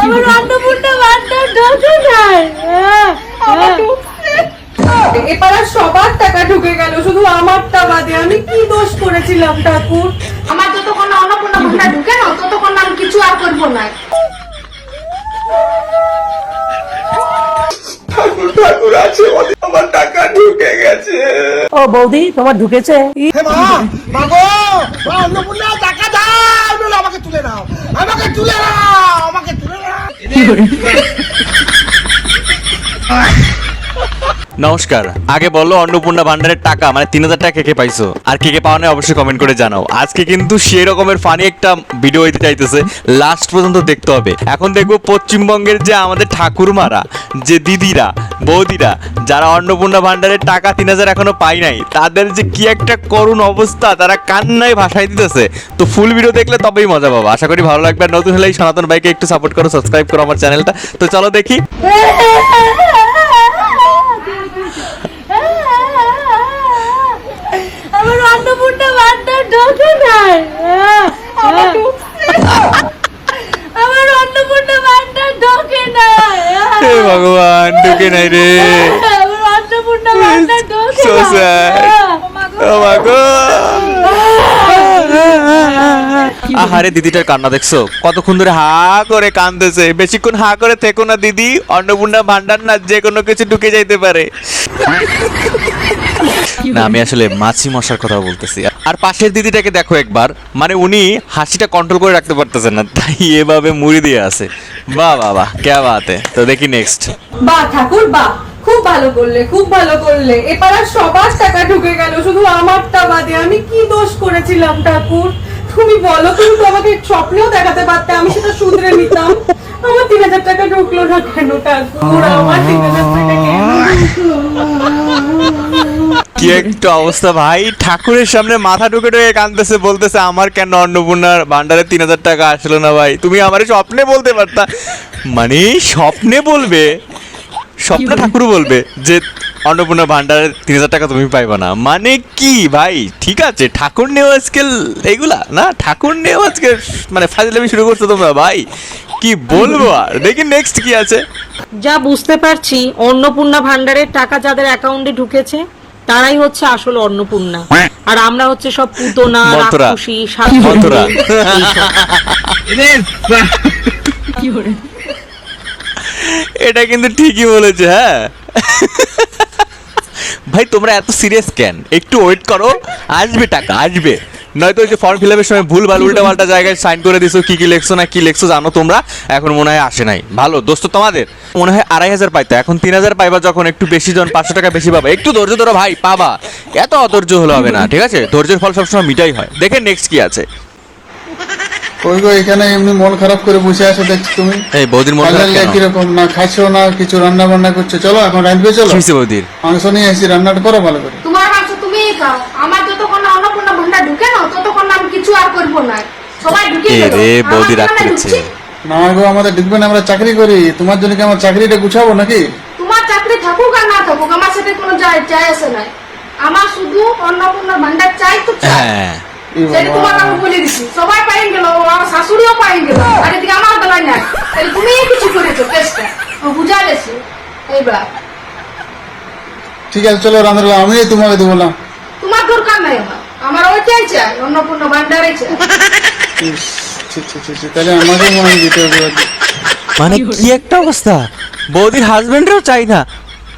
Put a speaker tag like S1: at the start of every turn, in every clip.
S1: আমার অন্নপূর্ণা ভান্ডার ঢোকে নাই।
S2: আমার ঢুকছে। এবার সবার টাকা ঢুকে গেল, শুধু আমারটা বাদে। আমি কি দোষ করেছিলাম ঠাকুর?
S1: আমার যতক্ষণ না অন্নপূর্ণা ভান্ডার ঢুকে না ততক্ষণ না আমি কিছু আর করবো না।
S3: ঠাকুর ঠাকুর আছে, আমার টাকা ঢুকে গেছে।
S4: ও বৌদি, তোমার ঢুকেছে?
S5: অন্নপূর্ণা টাকা দাও, নইলে আমাকে তুলে নাও, আমাকে তুলে নাও, আমাকে তুলে নাও।
S6: নমস্কার। আগে বলো অন্নপূর্ণা ভান্ডারের টাকা মানে 3000 টাকা কে পাইছো, আর কে পাও না অবশ্যই কমেন্ট করে জানাও। আজকে কিন্তু সেই রকমের ফানি একটা ভিডিও হইতে চাইতেছে, লাস্ট পর্যন্ত দেখতে হবে। এখন দেখবো পশ্চিমবঙ্গের যে আমাদের ঠাকুরমারা, যে দিদিরা বৌদিরা যারা অন্নপূর্ণা ভান্ডারের টাকা 3000 এখনো পাই নাই, তাদের যে কি একটা করুণ অবস্থা, তারা কান্নায় ভাসাই দিতেছে। তো ফুল ভিডিও দেখলে তবেই মজা পাবো। আশা করি ভালো লাগবে। আর নতুন হলে এই সনাতন ভাইকে একটু সাপোর্ট করো, সাবস্ক্রাইব করো আমার চ্যানেলটা। তো চলো দেখি।
S1: আমার অন্নপূর্ণা ভান্ডার ঢোকে নাই।
S2: আমার ঢুকছে।
S1: আমার অন্নপূর্ণা ভান্ডার ঢোকে নাই।
S6: হে ভগবান, ঢুকে নাই রে।
S1: আমার অন্নপূর্ণা ভান্ডার ঢোকে
S6: So sad. Oh my God. আহারে দিদিটার কান্না দেখছো, কতক্ষণ ধরে হা করে কাঁদতেছে। বেশিক্ষণ হা করে থেকো না দিদি, অন্নপূর্ণা ভান্ডার না, যে কোনো কিছু ঢুকে যাইতে পারে। না, আমি আসলে মাছি মশার কথা বলতেছি। আর পাশের দিদিটাকে দেখো একবার, মানে উনি হাসিটা কন্ট্রোল করে রাখতে পারতেছেন না, তাই এভাবে মুড়ি দিয়ে আছে। বাহ বাহ বাহ, কে বাতে। তো দেখি নেক্সট।
S2: বাহ ঠাকুর বাহ, খুব ভালো করলে, খুব ভালো করলে। এবার সবার টাকা ঢুকে গেল, শুধু আমারটা বাদে। আমি কি দোষ করেছিলাম ঠাকুর? তুমি বলো, তুমি তো আমাকে স্বপ্নেও দেখাতে পারতে, আমি সেটা শুধরে নিতাম। আমার 3000 টাকা ঢুকলো না কেন ঠাকুর? আমার 3000 টাকা কেন ঢুকলো না?
S6: কি একটা অবস্থা ভাই, ঠাকুরের সামনে মাথা ঢুকে ঢুকে কাঁদতেছে, বলতেছে আমার কেন অন্নপূর্ণার ভান্ডারে 3000 টাকা আসলো না। ভাই তুমি আমার স্বপ্নে বলতে পারতা, মানে স্বপ্নে বলবে, স্বপ্ন ঠাকুর বলবে যে অন্নপূর্ণা ভান্ডারের 3000 টাকা তুমি পাইবা না, মানে কি ভাই? ঠিক আছে, ঠাকুর নিয়েও আজকে এইগুলা না, ঠাকুর নিয়েও আজকে মানে ফাজলামি শুরু করছো তোমরা ভাই, কি বলবো। আর দেখি নেক্সট কি আছে।
S4: যা বুঝতে পারছি, অন্নপূর্ণা ভান্ডারের টাকা যাদের অ্যাকাউন্টে ঢুকেছে তারাই হচ্ছে আসল অন্নপূর্ণা, আর আমরা হচ্ছে সব পুতনা,
S6: মন্ত্রা।
S4: রাক্ষসী,
S6: মন্ত্রা। এটা কিন্তু ঠিকই বলেছে। হ্যাঁ ভাই, তোমরা এত সিরিয়াস কেন? একটু ওয়েট করো, আসবে টাকা, আসবে। নয়তো ওই যে ফর্ম ফিল আপের সময় ভুল ভাল উল্টা পাল্টা জায়গায় সাইন করে দিছো, কি কি লেখছো না কি লেখছো জানো তোমরা, এখন মনে হয় আসে নাই। ভালো দোস্ত, তোমাদের মনে হয় 2500 পাইতো, এখন 3000 পাইবা। যখন একটু বেশি জন 500 টাকা বেশি পাবা, একটু ধৈর্য ধরো ভাই, পাবা। এত অধৈর্য হলে হবে না, ঠিক আছে? ধৈর্যের ফল সবসময় মিটাই হয়। দেখে নেক্সট কি আছে।
S7: ওই গো, এখানে এমনি মন খারাপ করে বসে আছো দেখছি তুমি।
S6: এই বৌদির মনে হয় কেন?
S7: কিরকম না খাচ্ছো না কিছু, রান্না বান্না করছো? চলো এখন রাঁধবে, চলো।
S6: কি হইছে বৌদির?
S7: মাংস নিয়ে এসেছি, রান্নাটা করো ভালো করে।
S1: তোমার মাংস তুমিই খাও। আমার যতক্ষণ না অন্নপূর্ণা ভান্ডার ঢুকে না ততক্ষণ না আমি কিছু আর করবো না। সবাই ঢুকে
S6: এ
S1: গেল।
S6: রে, বৌদি
S1: আমার
S6: রাগ
S1: এখানে
S6: করেছে।
S1: ঢুকছি।
S7: না গো, আমাদের ঢুকবে না, আমরা চাকরি করি। তোমার জন্য কি আমার চাকরিটা গুছাবো নাকি?
S1: তোমার চাকরি থাকুক আর না থাকুক, আমার সাথে কোনো যায় আসে নাই। আমার শুধু অন্নপূর্ণা ভান্ডার চাই তো চাই।
S6: হ্যাঁ,
S1: সেটা তোমার আমি বলে দিছি। সবাই পাই গেল, আমার শাশুড়িও পাই গেল, আর এদিকে আমার বেলায় নাই। তাহলে তুমি কিছু করেছো কেসটা, বুঝা গেছে এইবার।
S7: ঠিক আছে, চলো রান্না, আমি তোমাকে দেবো না।
S1: তোমার দরকার নাই, আমার ওইটাই চাই, অন্নপূর্ণা ভান্ডারই চাই।
S7: ইস, ছি, ছি, ছি, ছি, তাহলে আমাকে মনে দিতে হবে।
S6: মানে কি একটা অবস্থা, বৌদির হাজবেন্ডেরও চাই না,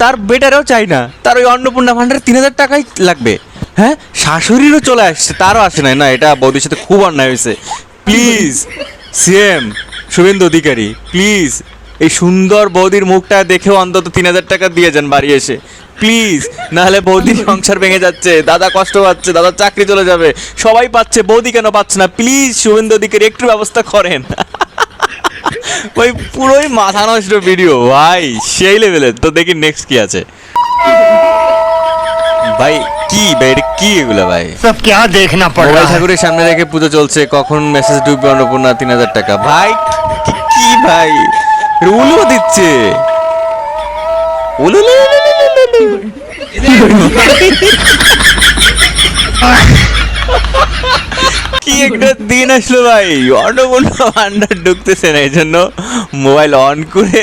S6: তার বেটারও চাই না, তার ওই অন্নপূর্ণা ভান্ডারে 3000 টাকাই লাগবে। হ্যাঁ, শাশুড়িরও চলে আসছে, তারও আসে নাই। না, এটা বৌদির সাথে খুব অন্যায় হয়েছে। Please CM Suvendu Adhikari, please এই সুন্দর বৌদির মুখটা দেখেও অন্তত 3000 টাকা দিয়ে যান বাড়ি এসে, প্লিজ। নাহলে বৌদির সংসার ভেঙে যাচ্ছে, দাদা কষ্ট পাচ্ছে, দাদার চাকরি চলে যাবে, সবাই পাচ্ছে, বৌদি কেন পাচ্ছে না? প্লিজ শুভেন্দু অধিকারী একটু ব্যবস্থা করেন। ওই পুরোই মাথা নষ্ট ভিডিও ভাই, সেই লেভেলের। তো দেখি নেক্সট কি আছে ভাই। কি ভাই, এটা কি এগুলো ভাই?
S5: সব क्या देखना पड़
S6: মোবাইল
S5: रहा है?
S6: ঠাকুরের সামনে রেখে পুজো চলছে, কখন মেসেজ ঢুকবে অন্নপূর্ণা 3000 টাকা। ভাই কি ভাই, উলু দিচ্ছে, উলু। কি একটা দিন আসলো ভাই, অন্নপূর্ণা ভান্ডার ঢুকতেছে না, এই জন্য মোবাইল অন করে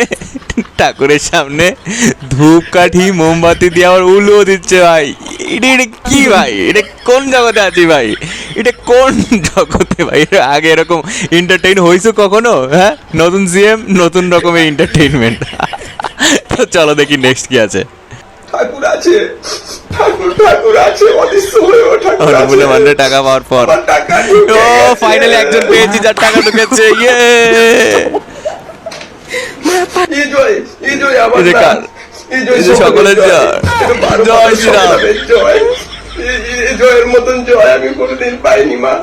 S6: ঠাকুরের সামনে ধূপকাঠি মোমবাতি দিয়ে আবার উলুও দিচ্ছে ভাই। এটা কি ভাই, এটা কোন জগতে আছি ভাই, এটা কোন জগতে ভাই? আগে এরকম এন্টারটেইন হয়েছে কখনো? হ্যাঁ, নতুন সিএম নতুন রকমের এন্টারটেইনমেন্ট। তো চলো দেখি নেক্সট কি আছে।
S3: ঠাকুর আছে, ঠাকুর আছে, অদৃশ্য হয়েও ঠাকুর আছে।
S6: অন্নপূর্ণা ভান্ডারে টাকা পাওয়ার পর
S3: আমার টাকা ঢুকে
S6: ও
S3: গেছে।
S6: ফাইনালি একজন পেয়েছি যার টাকা ঢুকেছে। ইয়ে
S3: এই জয় আমার
S6: এই যে কার?
S3: নাম। এই জয়
S6: এই যে সকলের জয়।
S3: এটা 12
S6: জয়
S3: মাসের
S6: শ্রীরাম।
S3: সংগ্রামের জয়। এই জয়ের মতন জয় আমি কোনোদিন পাইনি মা।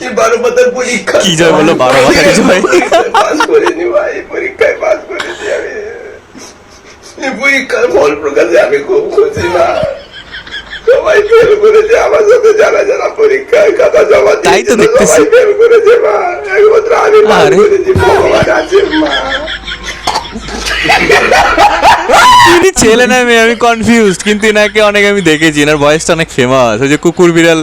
S3: এই 12 পাতার পরীক্ষা
S6: কি জয় বললো? 12 পাতার জয়।
S3: পাস করিনি ভাই, পরীক্ষায় পাস করেছি আমি। এই পরীক্ষার ফল প্রকাশে আমি খুব খুশি মা। সবাই ফেল করেছে, আমার সাথে যারা যারা পরীক্ষায় খাতা জমা
S6: তাই তো
S3: দিয়েছিল
S6: দেখতেছি।
S3: সবাই ফেল করেছে মা। একমাত্র আমি পাস
S6: আরে।
S3: করেছি, ভগবান আছে মা।
S6: ইনি ছেলে না মেয়ে আমি কনফিউজড, কিন্তু এনাকে অনেক আমি দেখেছি, এনার ভয়েসটা অনেক ফেমাস। ওই যে কুকুর বিড়াল,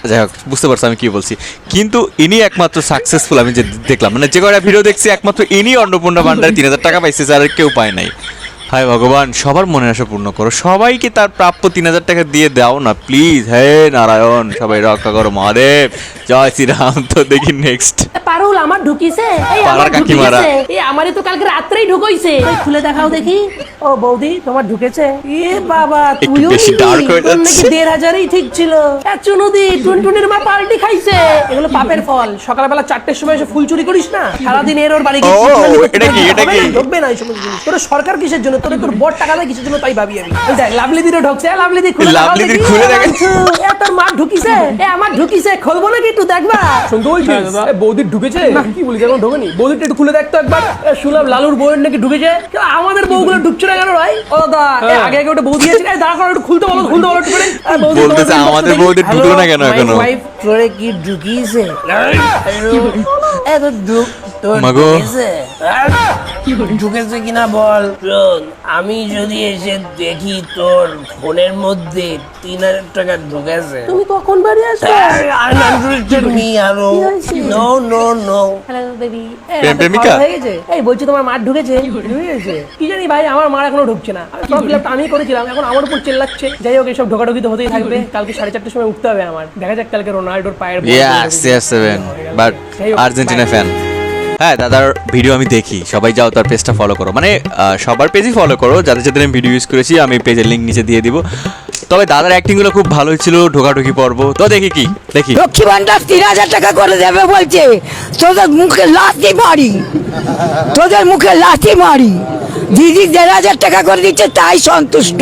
S6: যাই হোক বুঝতে পারছো আমি কি বলছি। কিন্তু ইনি একমাত্র সাকসেসফুল আমি যে দেখলাম, মানে যে কটা ভিডিও দেখছি একমাত্র ইনি অন্নপূর্ণা ভান্ডারে 3000 টাকা পাইছে, আর কেউ পায় নাই। হায় ভগবান, সবার মনের আশা পূর্ণ করো, সবাইকে তার প্রাপ্য 3000 টাকা দিয়ে দাও না প্লিজ। হে নারায়ণ, সবাই রক্ষা করো মহাদেব, জয় শ্রীরাম। তো দেখি নেক্সট।
S8: পারুল আমার ঢুকিছে, এই
S6: পাড়ার
S8: আমার
S6: কাকিমারা।
S8: ঢুকিছে, এই আমারই তো কালকে রাত্রেই ঢুকইছে। এই খুলে দেখাও দেখি। ও বৌদি তোমার ঢুকেছে? এ বাবা,
S6: একটু
S8: তুইও
S6: বেশি
S8: নিবি?
S6: dark হয়ে
S8: তোর নাকি
S6: যাচ্ছে।
S8: 1500ই ঠিক ছিল। চুনুদি টুনটুনির মা পাল্টি খাইছে। এগুলো পাপের ফল। সকালবেলা 4টের সময় এসে ফুল চুরি করিস না, সারাদিন এর ওর বাড়ি গিয়ে
S6: ও,
S8: ফুল চুরি
S6: এটা কি,
S8: করতে
S6: এটা
S8: হবে
S6: কি?
S8: না, ঢুকবে না এই সমস্ত জিনিস। তোর সরকার কিসের জন্য? তোর বড় টাকা দেয় কিসের জন্য তাই ভাবি আমি। এই দেখ লাভলি দিরও ঢুকছে, লাভলি দি খুলে দেখাও
S6: লাভলি দি
S8: দেখি।
S6: খুলে দেখা।
S8: এ তোর মা ঢুকিছে, এ আমার ঢুকিছে, খুলবো নাকি একটু দেখবা?
S9: শুনতে বলছিস? এ, বৌদির ঢুকেছে? কি বলিস, এখন ঢোকেনি? বৌদিরটা একটু খুলে দেখতো একবার।
S8: এ, শুনলাম লালুর বউয়ের নাকি ঢুকেছে। কেন আমাদের বউগুলো ঢুকছে না কেন ভাই? ও দাদা, এ, আগে আগে ওটা বউ দিয়েছে, এই দাঁড়া করো, একটু খুলতে বলো একটু করে। এ, বৌদি,
S6: বলতেছে
S8: তোমার
S6: আমাদের
S8: দেখি।
S6: বৌদি ঢুকলো না কেন এখনো?
S8: ওয়াইফ তোরে কি ঢুকিয়েছে? এ তো তোর
S6: মাগো।
S8: ঢুকেছে কিনা বল। শোন, আমি যদি এসে দেখি তোর ফোনের মধ্যে 3000 টাকা ঢুকেছে, তুমি কখন বাড়ি আসবে? No no no. Hello baby,
S6: প্রেমিকা?
S8: হয়ে গেছে? এই বলছি তোমার মা ঢুকেছে? ঢুকেছে কি জানি ভাই, আমার মা এখনো ঢুকছে না। ফর্ম ফিল আপটা আমি করেছিলাম, এখন আমার উপর চেল্লাচ্ছে। যাই হোক, এসব ঢোকাঢুকি তো হতেই থাকবে। কালকে 4:30টার সময় উঠতে হবে আমার। দেখা যাক কালকে রোনাল্ডোর পায়ের বল
S6: Yes, CR7, but Argentina fan. হ্যাঁ, দাদার ভিডিও আমি দেখি, সবাই যাও তার পেজটা ফলো করো, মানে সবার পেজই ফলো করো, যাদের যাদের আমি ভিডিও ইউজ করেছি আমি পেজের লিঙ্ক নিচে দিয়ে দিব। তবে দাদার অ্যাক্টিংগুলো খুব ভালোই ছিল, ঢোকাঢুকি পর্ব। তো দেখি কি দেখি।
S10: লক্ষ্মী ভান্ডার 3000 টাকা করে দেবে বলছে, তোদের মুখে লাথি মারি, তোদের মুখে লাথি মারি। দিদি 1500 টাকা করে দিচ্ছে, তাই সন্তুষ্ট।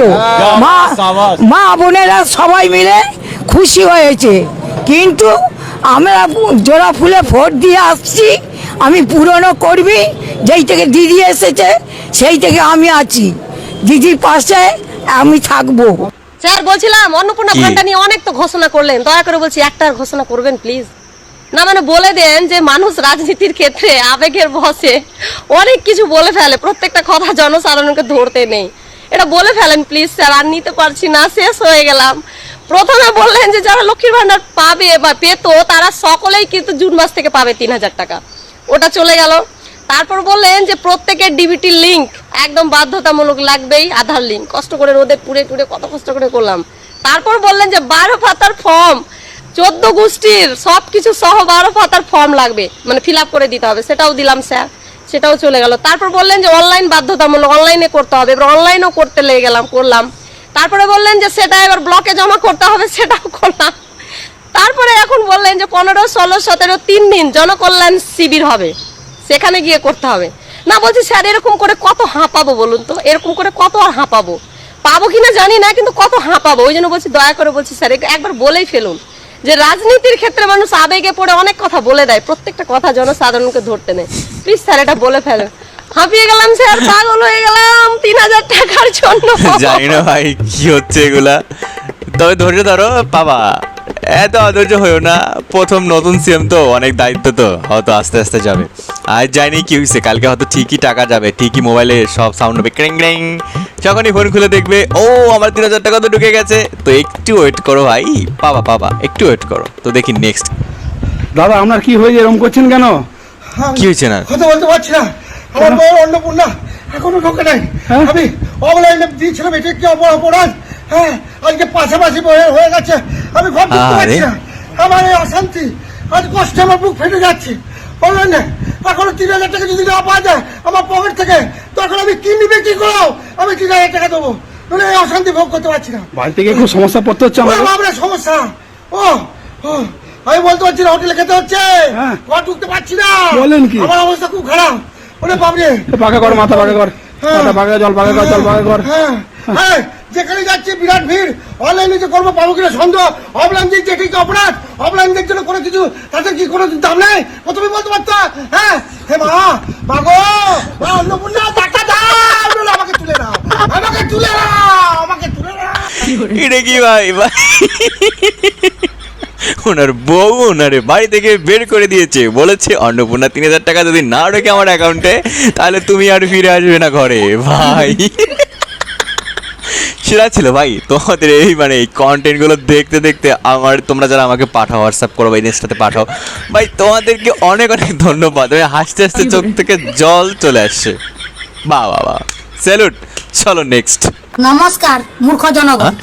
S10: মা বোনেরা সবাই মিলে খুশি হয়েছে, কিন্তু আমরা জোড়া ফুলে ভোট দিয়ে আসছি। আমি পুরনো কর্মী, যেই থেকে দিদি এসেছে সেই থেকে আমি আছি, দিদির পাশে আমি থাকবো।
S11: স্যার বলছিলাম অন্নপূর্ণা
S6: কি?
S11: ভান্ডার নিয়ে অনেক তো ঘোষণা করলেন, দয়া করে বলছি একটা ঘোষণা করবেন প্লিজ। না মানে বলে দেন যে মানুষ রাজনীতির ক্ষেত্রে আবেগের বশে অনেক কিছু বলে ফেলে, প্রত্যেকটা কথা জনসাধারণকে ধরতে নেই। এটা বলে ফেলেন প্লিজ স্যার, আর নিতে পারছি না, শেষ হয়ে গেলাম। প্রথমে বললেন যে যারা লক্ষ্মীর ভান্ডার পাবে বা পেতো তারা সকলেই কিন্তু জুন মাস থেকে পাবে 3000 টাকা, ওটা চলে গেল। তারপর বললেন যে প্রত্যেকের ডিবিটি লিংক একদম বাধ্যতামূলক লাগবেই, আধার লিংক। কষ্ট করে রোদে পুড়ে টুড়ে কত কষ্ট করে করলাম। তারপর বললেন যে 12 পাতার ফর্ম, 14 গোষ্ঠীর সব কিছু সহ 12 পাতার ফর্ম লাগবে, মানে ফিল আপ করে দিতে হবে, সেটাও দিলাম স্যার, সেটাও চলে গেল। তারপর বললেন যে অনলাইন বাধ্যতামূলক, অনলাইনে করতে হবে, এবার অনলাইনও করতে লেগে গেলাম, করলাম। তারপরে বললেন যে সেটা এবার ব্লকে জমা করতে হবে, সেটাও করলাম। তারপরে এখন বললেন যে 15, 16, 17 3 দিন জনকল্যাণ শিবির হবে, সেখানে গিয়ে করতে হবে। না বলছি স্যার এরকম করে কত হাঁপাবো বলুন তো, এরকম করে কত আর হাঁপাবো, পাবো কিনা জানি না, কিন্তু কত হাঁপাবো। ওই জন্য বলছি দয়া করে বলছি স্যার একবার বলেই ফেলুন যে রাজনীতির ক্ষেত্রে মানুষ আবেগে পড়ে অনেক কথা বলে দেয়, প্রত্যেকটা কথা জনসাধারণকে ধরতে নেই। প্লিজ স্যার এটা বলে ফেলুন। হাঁপিয়ে গেলাম স্যার, পাগল হয়ে গেলাম 3000 টাকার জন্য।
S6: জানি না ভাই কি হচ্ছে এগুলা, তবে ধৈর্য ধরো বাবা, এত অধৈর্য হয়েও না। প্রথম নতুন সিএম তো, অনেক দায়িত্ব, তো হয়তো আস্তে আস্তে যাবে। আজ যাইনি কি হয়েছে, কালকে হয়তো ঠিকই টাকা যাবে, ঠিকই মোবাইলে সব সাউন্ড হবে ক্রিং ক্রিং, যখনই ফোন খুলে দেখবে ও আমার 3000 টাকা তো ঢুকে গেছে। তো একটু ওয়েট করো ভাই, পাবা একটু ওয়েট করো। তো দেখি নেক্সট
S5: দাদা আপনার কি হয়েছে, এরকম করছেন কেন?
S6: কি হয়েছে না?
S5: কথা বলতে পারছি না, আমার বউ অন্নপূর্ণা এখনো ঢোকে নাই। আমি অনলাইনে দিয়েছিলাম, এটা কি অপরাধ? হ্যাঁ, আজকে পাশাপাশি হয়ে গেছে, আমি ভাবতে পারছি না। আমার এই অশান্তি, আজ কষ্টে আমার বুক ফেটে যাচ্ছে। অনলাইনে এখনো 3,000 টাকা যদি না পাওয়া যায় আমার পকেট থেকে, তখন আমি কি নিবে কি করো? আমি 3,000 টাকা দেবো, মানে এই অশান্তি ভোগ করতে পারছি না।
S9: বাড়ি থেকে খুব সমস্যা পড়তে হচ্ছে আমার।
S5: আমার সমস্যা, ও আমি বলতে পারছি না, হোটেলে খেতে হচ্ছে, ঘর ঢুকতে পারছি না।
S9: বলেন কি?
S5: আমার অবস্থা খুব খারাপ। ওরে বাবরে,
S9: পাকা কর, মাথা পাকা কর, মাথা পাকা, জল পাকা কর, জল পাকা কর।
S5: হ্যাঁ, যেখানে যাচ্ছে বিরাট ভিড়। অনলাইনে যে করবো পাবো কিনা সন্দেহ। অফলাইন দিচ্ছে ঠিক অপরাধ। অফলাইনদের জন্য কোনো কিছু, তাদের কি কোনো দাম নেই? প্রথমে বলতে পারতো। হ্যাঁ, হে মা গো, অন্নপূর্ণা টাকা দাও, নইলে আমাকে তুলে নাও, আমাকে তুলে নাও, আমাকে তুলে নাও।
S6: এটা কি ভাই? ওনার বউ ওনারে বাড়ি থেকে বের করে দিয়েছে, বলেছে অন্নপূর্ণা 3,000 টাকা যদি না ঢোকে আমার অ্যাকাউন্টে তাহলে তুমি আর ফিরে আসবে না ঘরে। ভাই সেরা ছিল ভাই তোমাদের এই মানে এই কন্টেন্টগুলো দেখতে দেখতে। আমার তোমরা যারা আমাকে পাঠাও, হোয়াটসঅ্যাপ করো বা ইনস্টাতে পাঠাও, ভাই তোমাদেরকে অনেক অনেক ধন্যবাদ। আমি হাসতে হাসতে চোখ থেকে জল চলে আসছে। বাহ বাহ বাহ, স্যালুট। চলো নেক্সট।
S10: নমস্কার মূর্খ জনগণ।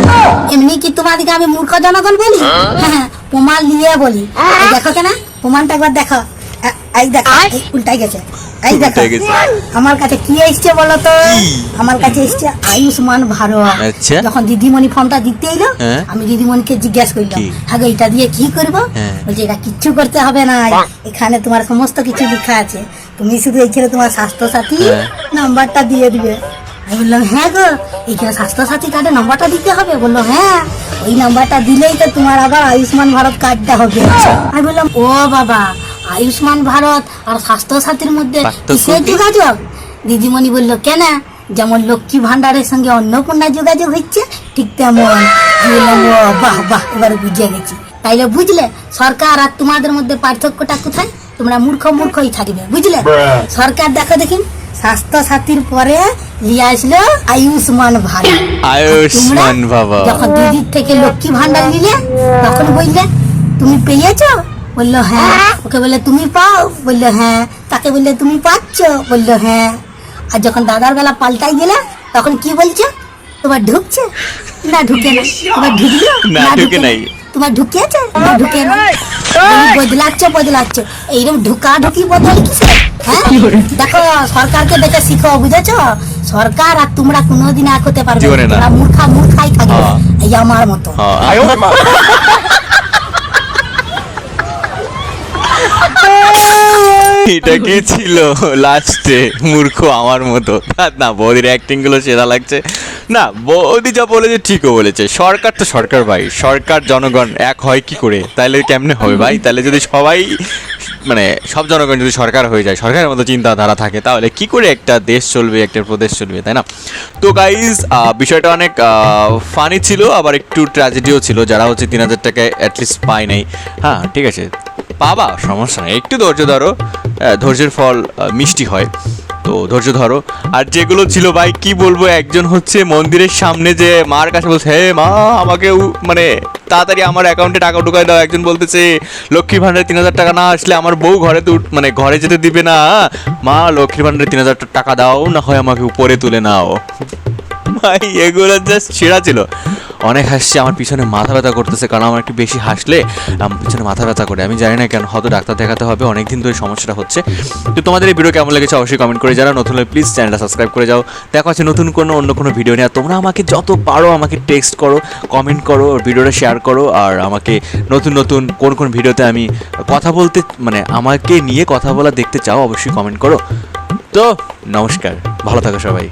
S10: এমনি কি তোমাদেরকে আমি মূর্খ জনগণ বলি? হ্যাঁ, প্রমাণ নিয়ে বলি। এই দেখো কেন, প্রমাণটা একবার দেখো। এই দেখো, এই উল্টাই গেছে। এই দেখো আমার কাছে কি এসছে বলো তো? আমার কাছে এসছে আয়ুষ্মান ভারত।
S6: আচ্ছা।
S10: যখন দিদিমণি ফর্মটা দিতে এলো, আমি দিদিমণিকে জিজ্ঞেস করলাম, হ্যাঁ এটা দিয়ে কি করবো? বলছে এটা কিচ্ছু করতে হবে না, এখানে তোমার সমস্ত কিছু লেখা আছে, তুমি শুধু এইখানে তোমার স্বাস্থ্য সাথী নাম্বারটা দিয়ে দিবে। আমি বললাম হ্যাঁ গো, এইখানে স্বাস্থ্য সাথী কার্ডের নাম্বারটা দিতে হবে? বললো হ্যাঁ, ওই নাম্বারটা দিলেই তো তোমার আবার আয়ুষ্মান ভারত কার্ডটা হবে। আমি বললাম ও বাবা, আয়ুষ্মান ভারত আর স্বাস্থ্য সাথীর মধ্যে কিসের যোগাযোগ? দিদিমণি বললো কেন, যেমন লক্ষ্মী ভান্ডারের সঙ্গে অন্নপূর্ণা যোগাযোগ হচ্ছে ঠিক তেমন। বাহ বাহ, এবারে বুঝে গেছি। তাইলে বুঝলে সরকার আর তোমাদের মধ্যে পার্থক্যটা কোথায়? তোমরা মূর্খই থাকবে, বুঝলে? সরকার দেখো দেখিন স্বাস্থ্য সাথীর পরে নিয়ে আসলো আয়ুষ্মান ভারত।
S6: আয়ুষ্মান বাবা
S10: যখন দিদির থেকে লক্ষ্মী ভান্ডার নিলে তখন বললে তুমি পেয়েছো? বললো হ্যাঁ। ওকে বললে তুমি পাও? বললো হ্যাঁ। তাকে বললে তুমি পাচ্ছ? বললো হ্যাঁ। আর যখন দাদার বেলা পাল্টাই গেলে তখন কি বলছো? তোমার ঢুকছে না ঢুকে না? তোমার ঢুকলো
S6: না ঢুকে নাই?
S10: তোমার ঢুকিয়েছে না ঢুকে না? বদলাচ্ছ এইরকম ঢুকি বদল কিসে? হ্যাঁ, দেখো সরকারকে দেখে শিখো, বুঝেছো? সরকার আর তোমরা কোনোদিন এক হতে পারবে না, তোমরা মূর্খাই থাকবে এই আমার মতো।
S6: এটা কি ছিল লাস্টে? মূর্খ আমার মতো না? বৌদির অ্যাক্টিং গুলো সেরা লাগছে না? বৌদি যা বলেছে ঠিকও বলেছে। সরকার তো সরকার ভাই, সরকার জনগণ এক হয় কি করে? তাহলে কেমনে হবে ভাই? তাহলে যদি সবাই মানে সব জনগণ যদি সরকার হয়ে যায়, সরকারের মতো চিন্তাধারা থাকে, তাহলে কি করে একটা দেশ চলবে, একটা প্রদেশ চলবে, তাই না? তো গাইজ বিষয়টা অনেক ফানি ছিল, আবার একটু ট্র্যাজেডিও ছিল। যারা হচ্ছে 3,000 টাকায় অ্যাটলিস্ট পায় নাই, হ্যাঁ ঠিক আছে, পাবা, সমস্যা নেই, একটু ধৈর্য ধরো, ধৈর্যের ফল মিষ্টি হয়, তো ধৈর্য ধরো। আর যেগুলো ছিল ভাই কি বলবো, একজন হচ্ছে মন্দিরের সামনে যে মার কাছে বলছে হে মা আমাকে মানে তাড়াতাড়ি আমার অ্যাকাউন্টে টাকা ঢুকাই দাও। একজন বলতেছে লক্ষ্মী ভান্ডারে 3,000 টাকা না আসলে আমার বউ মানে ঘরে যেতে দিবে না, মা লক্ষ্মী ভান্ডারে 3,000 টাকা দাও, না হয় আমাকে উপরে তুলে নাও। ভাই এগুলো জাস্ট সেরা ছিল। অনেক হাসছে, আমার পিছনে মাথা ব্যথা করতেছে, কারণ আমার একটু বেশি হাসলে আমার পিছনে মাথা ব্যথা করে। আমি জানি না কেন, হয়তো ডাক্তার দেখাতে হবে, অনেকদিন ধরে সমস্যাটা হচ্ছে। তো তোমাদের এই ভিডিও কেমন লেগেছে অবশ্যই কমেন্ট করে, যারা নতুন হলে প্লিজ চ্যানেলটা সাবস্ক্রাইব করে যাও। দেখা হচ্ছে নতুন অন্য কোনো ভিডিও নিয়ে। তোমরা আমাকে যত পারো আমাকে টেক্সট করো, কমেন্ট করো, ভিডিওটা শেয়ার করো, আর আমাকে নতুন কোন ভিডিওতে আমি কথা বলতে মানে আমাকে নিয়ে কথা বলা দেখতে চাও অবশ্যই কমেন্ট করো। তো নমস্কার, ভালো থাকো সবাই।